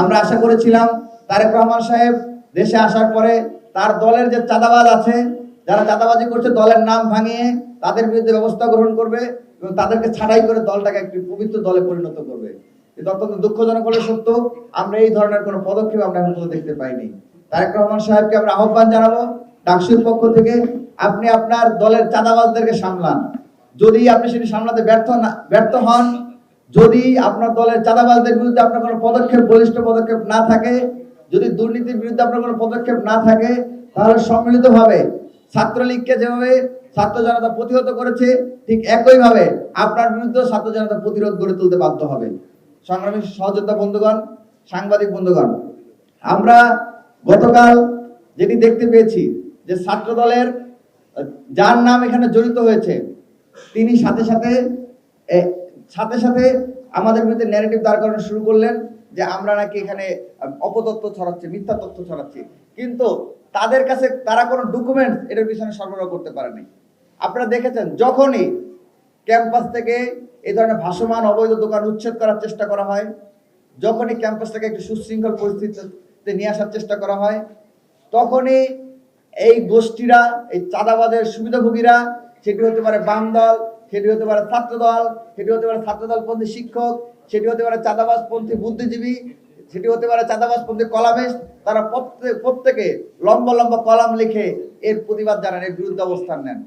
আমরা আশা করেছিলাম তারেক রহমান সাহেব দেশে আসার পরে তার দলের যে চাঁদাবাজ আছে, যারা চাঁদাবাজি করছে, দলের নাম ভাঙিয়ে তাদের বিরুদ্ধে ব্যবস্থা গ্রহণ করবে এবং তাদেরকে ছাঁটাই করে দলটাকে একটি পবিত্র দলে পরিণত করবে। কিন্তু অত্যন্ত দুঃখজনক হলে সত্য, আমরা এই ধরনের কোনো পদক্ষেপ আমরা এখন পর্যন্ত দেখতে পাইনি। তারেক রহমান সাহেবকে আমরা আহ্বান জানাবো ডাকসুর পক্ষ থেকে, আপনি আপনার দলের চাঁদাবাজদেরকে সামলান। যদি আপনি সেটি সামলাতে ব্যর্থ হন, যদি আপনার দলের চাঁদাবাজদের বিরুদ্ধে আপনার কোনো পদক্ষেপ, বলিষ্ঠ পদক্ষেপ না থাকে, যদি দুর্নীতির বিরুদ্ধে আপনার কোনো পদক্ষেপ না থাকে, তাহলে সম্মিলিতভাবে ছাত্রলীগকে যেভাবে ছাত্র জনতা প্রতিহত করেছে, ঠিক একইভাবে আপনার বিরুদ্ধে ছাত্র জনতা প্রতিরোধ গড়ে তুলতে বাধ্য হবে। সংগ্রামী সহযোদ্ধা বন্ধুগণ, সাংবাদিক বন্ধুগণ, আমরা গতকাল যেটি দেখতে পেয়েছি যে ছাত্র দলের যার নাম এখানে জড়িত হয়েছে, তিনি সাথে সাথে আমাদের বিরুদ্ধে ন্যারেটিভ দাঁড় করানো শুরু করলেন যে আমরা নাকি এখানে অপতথ্য ছড়াচ্ছি, মিথ্যা তথ্য ছড়াচ্ছি। কিন্তু তাদের কাছে তারা কোনো ডকুমেন্টস এটার পিছনে সরবরাহ করতে পারেনি। আপনারা দেখেছেন, যখনই ক্যাম্পাস থেকে এই ধরনের ভাসমান অবৈধ দোকান উচ্ছেদ করার চেষ্টা করা হয়, যখনই ক্যাম্পাসটাকে একটি সুশৃঙ্খল পরিস্থিতিতে নিয়ে আসার চেষ্টা করা হয়, তখনই এই গোষ্ঠীরা, এই চাঁদাবাজের সুবিধাভোগীরা, সেটি হতে পারে বাম দল, সেটি হতে পারে ছাত্র দল, সেটি হতে পারে ছাত্রদলপন্থী শিক্ষক, সেটি হতে পারে চাঁদাবাজপন্থী বুদ্ধিজীবী, সেটি হতে পারে চাঁদাবাজপন্থী কলামিস্ট, তারা প্রত্যেকে লম্বা লম্বা কলাম লিখে এর প্রতিবাদ জানান, এর বিরুদ্ধে অবস্থান নেন।